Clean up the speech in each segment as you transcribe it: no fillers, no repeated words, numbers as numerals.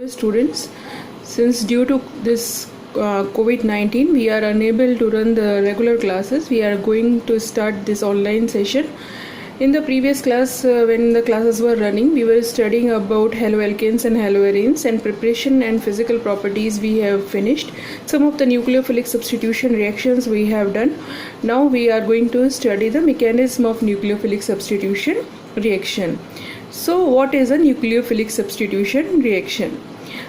Students, since due to this COVID-19 we are unable to run the regular classes, we are going to start this online session. In the previous class, when the classes were running, we were studying about haloalkanes and haloarenes, and preparation and physical properties we have finished. Some of the nucleophilic substitution reactions we have done. Now we are going to study the mechanism of nucleophilic substitution reaction. So what is a nucleophilic substitution reaction?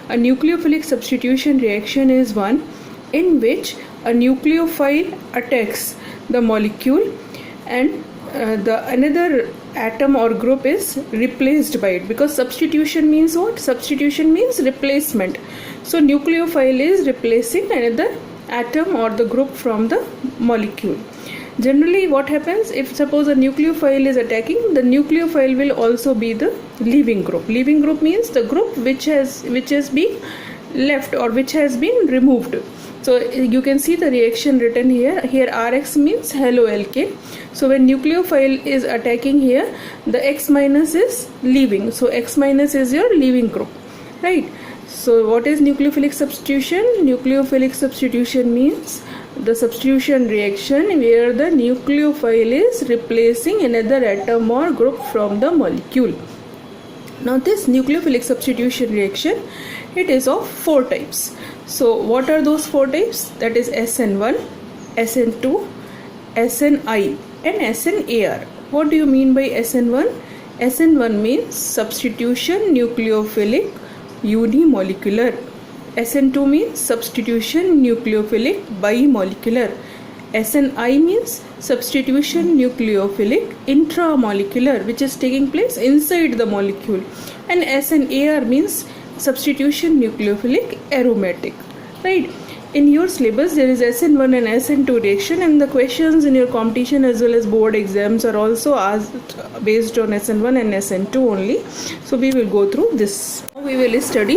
A nucleophilic substitution reaction is one in which a nucleophile attacks the molecule and the another atom or group is replaced by it, because substitution means what? Substitution means replacement. So nucleophile is replacing another atom or the group from the molecule. Generally what happens, if suppose a nucleophile is attacking, the nucleophile will also be the leaving group. Leaving group means the group which has been left or which has been removed. So you can see the reaction written here. Here Rx means haloalkane. So when nucleophile is attacking here, the X minus is leaving. So X minus is your leaving group, right? So what is nucleophilic substitution? Nucleophilic substitution means the substitution reaction where the nucleophile is replacing another atom or group from the molecule. Now this nucleophilic substitution reaction, it is of four types. So what are those four types? That is SN1, SN2, SNI and SNAR. What do you mean by SN1? SN1 means substitution nucleophilic unimolecular. SN2 means substitution nucleophilic bimolecular. SNI means substitution nucleophilic intramolecular, which is taking place inside the molecule. And SNAR means substitution nucleophilic aromatic, right? In your syllabus there is SN1 and SN2 reaction, and the questions in your competition as well as board exams are also asked based on SN1 and SN2 only. So we will go through this. Now we will study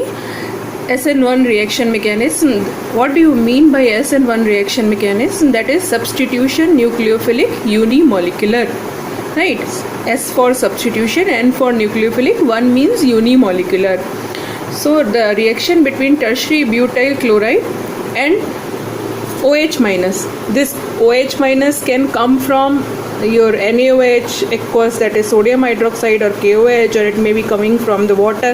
SN1 reaction mechanism. What do you mean by SN1 reaction mechanism? That is substitution nucleophilic unimolecular, right? S for substitution, N for nucleophilic, 1 means unimolecular. So the reaction between tertiary butyl chloride and OH minus. This OH minus can come from your NaOH aqueous, that is sodium hydroxide, or KOH, or it may be coming from the water.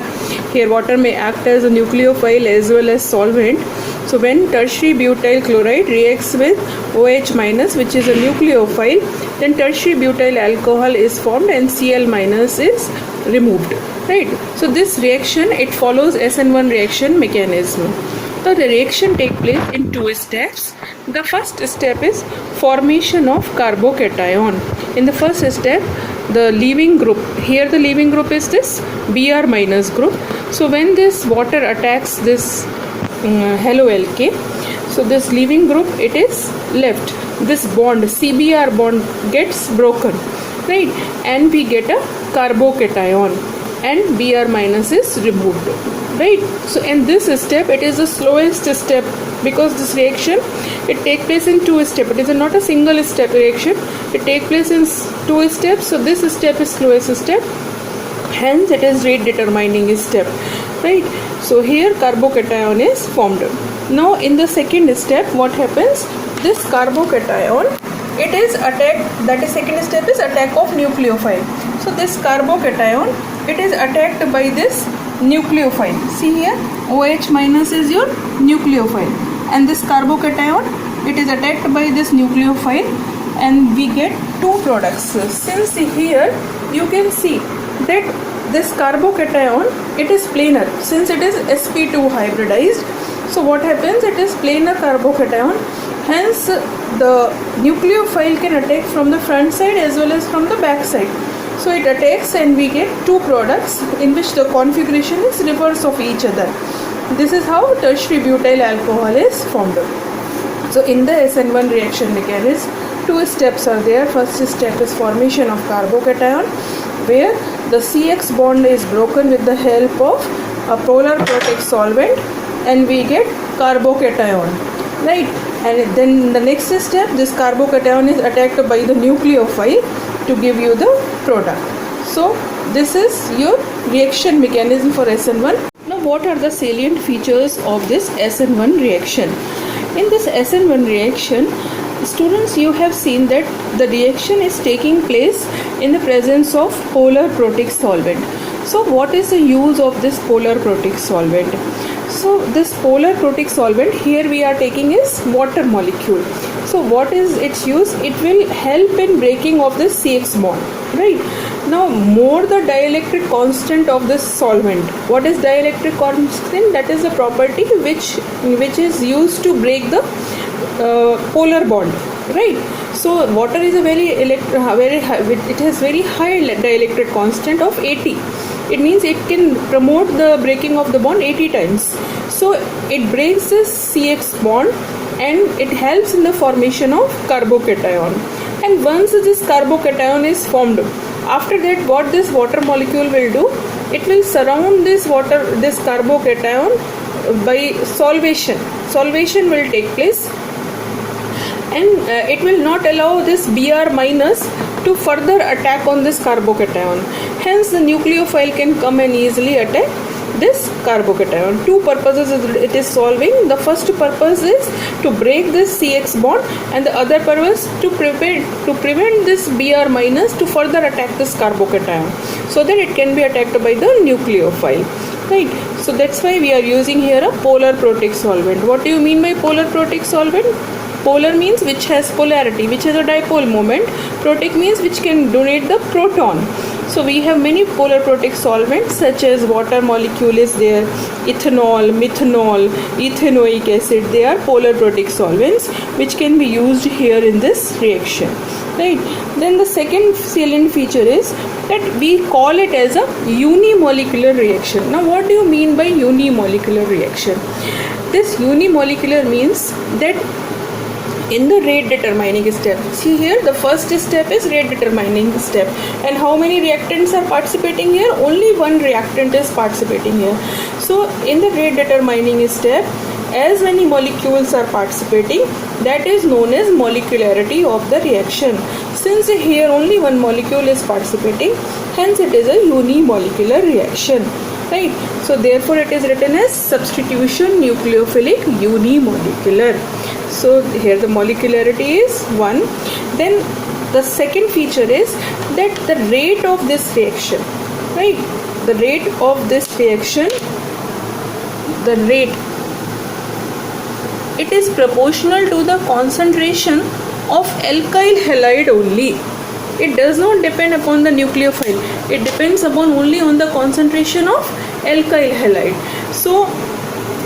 Here water may act as a nucleophile as well as solvent. So when tertiary butyl chloride reacts with OH minus, which is a nucleophile, then tertiary butyl alcohol is formed and Cl minus is removed, right? So this reaction, it follows SN1 reaction mechanism. So the reaction takes place in two steps. The first step is formation of carbocation. In the first step, the leaving group, here the leaving group is this Br minus group. So when this water attacks this haloalkane, so this leaving group, it is left. This bond, CBr bond, gets broken, right? And we get a carbocation and Br minus is removed, right? So in this step, it is the slowest step, because this reaction, it takes place in two steps. It is not a single step reaction. It takes place in two steps. So this step is slowest step. Hence it is rate determining step, right? So here carbocation is formed. Now in the second step, what happens? This carbocation, it is attacked. That is second step is attack of nucleophile. So this carbocation, it is attacked by this nucleophile. See here, OH minus is your nucleophile, and this carbocation, it is attacked by this nucleophile, and we get two products. Since here you can see that this carbocation, it is planar, since it is sp2 hybridized. So what happens? It is planar carbocation. Hence the nucleophile can attack from the front side as well as from the back side. So it attacks and we get two products in which the configuration is reverse of each other. This is how tertiary butyl alcohol is formed. So in the SN1 reaction mechanism, two steps are there. First step is formation of carbocation, where the CX bond is broken with the help of a polar protic solvent, and we get carbocation, right? And then the next step, this carbocation is attacked by the nucleophile to give you the product. So this is your reaction mechanism for SN1. Now, what are the salient features of this SN1 reaction? In this SN1 reaction, students, you have seen that the reaction is taking place in the presence of polar protic solvent. So, what is the use of this polar protic solvent? So, this polar protic solvent here we are taking is water molecule. So, what is its use? It will help in breaking of the CX bond, right? Now, more the dielectric constant of this solvent. What is dielectric constant? That is the property which is used to break the polar bond, right? So, water is a very high, it has very high dielectric constant of 80. It means it can promote the breaking of the bond 80 times. So, it breaks this CX bond and it helps in the formation of carbocation. And once this carbocation is formed, after that what this water molecule will do, it will surround this carbocation by solvation. Solvation will take place, and it will not allow this Br minus to further attack on this carbocation. Hence, the nucleophile can come and easily attack this carbocation. Two purposes it is solving. The first purpose is to break this CX bond, and the other purpose to prevent this Br minus to further attack this carbocation, so that it can be attacked by the nucleophile, right? So that's why we are using here a polar protic solvent. What do you mean by polar protic solvent? Polar means which has polarity, which has a dipole moment. Protic means which can donate the proton. So we have many polar protic solvents such as water molecule is there, ethanol, methanol, ethanoic acid. They are polar protic solvents which can be used here in this reaction, right? Then the second salient feature is that we call it as a unimolecular reaction. Now, what do you mean by unimolecular reaction? This unimolecular means that in the rate determining step, see here the first step is rate determining step, and how many reactants are participating here? Only one reactant is participating here. So in the rate determining step, as many molecules are participating, that is known as molecularity of the reaction. Since here only one molecule is participating, hence it is a unimolecular reaction, right? So therefore it is written as substitution nucleophilic unimolecular. So here the molecularity is 1. Then the second feature is that the rate of this reaction, right? The rate of this reaction, it is proportional to the concentration of alkyl halide only. It does not depend upon the nucleophile. It depends upon only on the concentration of alkyl halide. So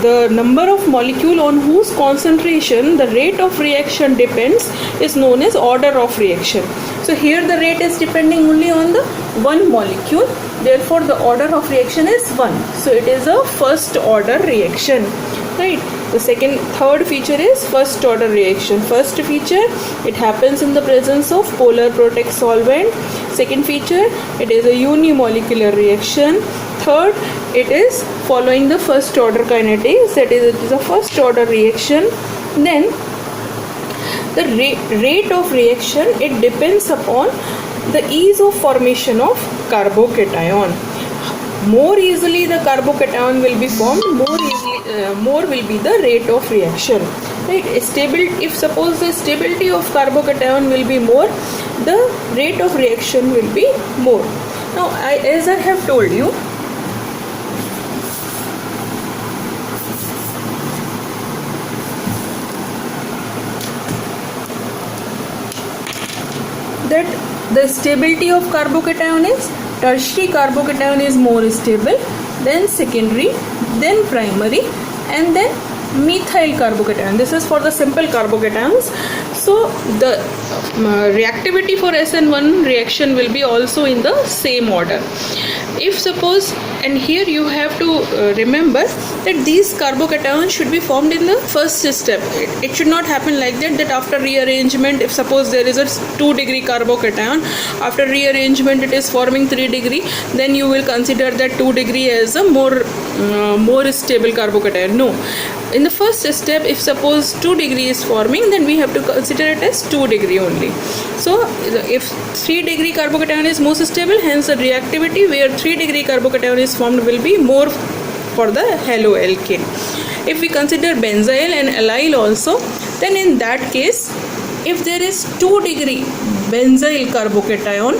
the number of molecule on whose concentration the rate of reaction depends is known as order of reaction. So here the rate is depending only on the one molecule. Therefore the order of reaction is 1. So it is a first order reaction, right? The third feature is first order reaction. First feature, it happens in the presence of polar protic solvent. Second feature, it is a unimolecular reaction. Third, it is following the first order kinetics, that is, it is a first order reaction. Then the rate of reaction, it depends upon the ease of formation of carbocation. More easily the carbocation will be formed, more will be the rate of reaction, right? If suppose the stability of carbocation will be more, the rate of reaction will be more. Now, as I have told you, that the stability of carbocation is tertiary carbocation is more stable, then secondary, then primary, and then methyl carbocation. This is for the simple carbocations. So the reactivity for SN1 reaction will be also in the same order. If suppose, and here you have to remember that these carbocations should be formed in the first step. It should not happen like that, that after rearrangement, if suppose there is a 2-degree carbocation, after rearrangement it is forming 3-degree, then you will consider that 2-degree as a more stable carbocation. No. In the first step, if suppose 2-degree is forming, then we have to consider it as 2-degree only. So if 3-degree carbocation is most stable, hence the reactivity where 3-degree carbocation is formed will be more for the haloalkane. If we consider benzyl and allyl also, then in that case, if there is 2 degree benzyl carbocation,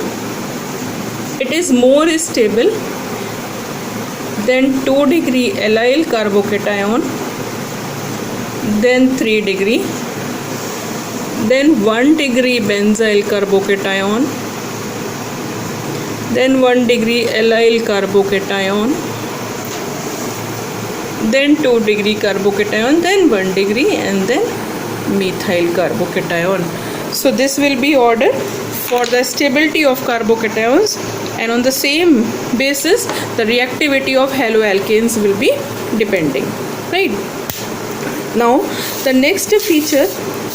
it is more stable than 2 degree allyl carbocation, then 3 degree, then 1 degree benzyl carbocation, then 1 degree allyl carbocation, then 2 degree carbocation, then 1 degree, and then methyl carbocation. So this will be ordered for the stability of carbocations, and on the same basis the reactivity of haloalkanes will be depending, right? Now the next feature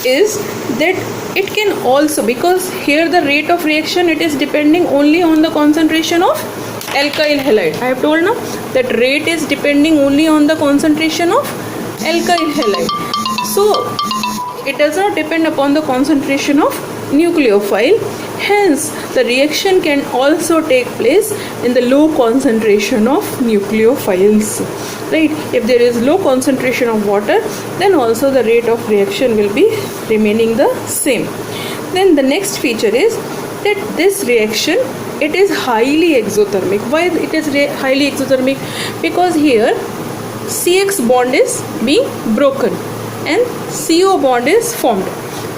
is that it can also, because here the rate of reaction, it is depending only on the concentration of alkyl halide. I have told now that rate is depending only on the concentration of alkyl halide. So it does not depend upon the concentration of nucleophile. Hence the reaction can also take place in the low concentration of nucleophiles, right? If there is low concentration of water, then also the rate of reaction will be remaining the same. Then the next feature is that this reaction, it is highly exothermic. Why it is highly exothermic? Because here CX bond is being broken and CO bond is formed.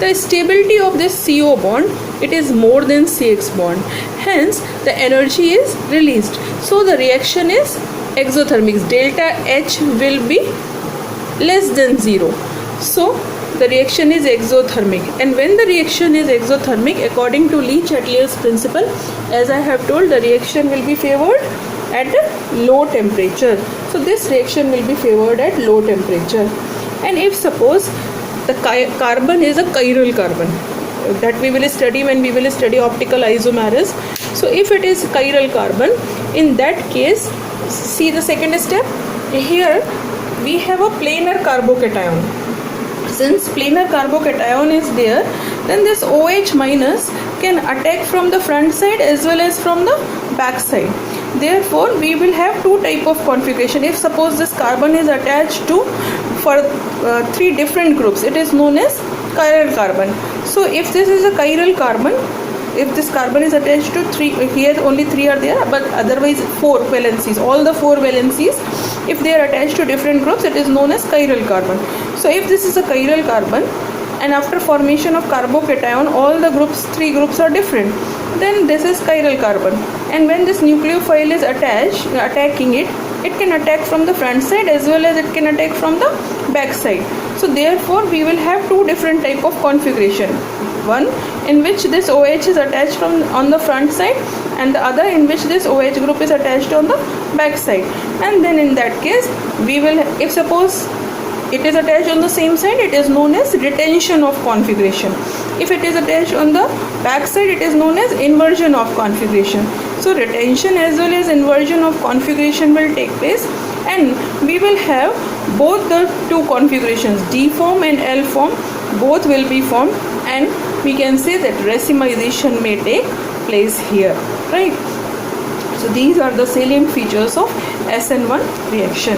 The stability of this CO bond, it is more than CX bond. Hence the energy is released. So the reaction is exothermic. Delta H will be less than 0. So the reaction is exothermic. And when the reaction is exothermic, according to Le-Chatelier's principle, as I have told, the reaction will be favored at a low temperature. So this reaction will be favored at low temperature. And if suppose the carbon is a chiral carbon, that we will study when we will study optical isomerase. So if it is chiral carbon, in that case, see the second step, here we have a planar carbocation. Since planar carbocation is there, then this OH minus can attack from the front side as well as from the back side. Therefore we will have two type of configuration. If suppose this carbon is attached to for 3 different groups, it is known as chiral carbon. So if this is a chiral carbon, if this carbon is attached to 3, here only 3 are there, but otherwise 4 valencies, all the 4 valencies, if they are attached to different groups, it is known as chiral carbon. So if this is a chiral carbon, and after formation of carbocation, all the groups, 3 groups are different, then this is chiral carbon. And when this nucleophile is attacking it, it can attack from the front side as well as it can attack from the back side. So therefore we will have 2 different type of configuration. One in which this OH is attached from on the front side, and the other in which this OH group is attached on the back side. And then in that case we will, if suppose it is attached on the same side, it is known as retention of configuration. If it is attached on the back side, it is known as inversion of configuration. So retention as well as inversion of configuration will take place, and we will have both the 2 configurations, D form and L form, both will be formed, and we can say that racemization may take place here, right? So these are the salient features of SN1 reaction.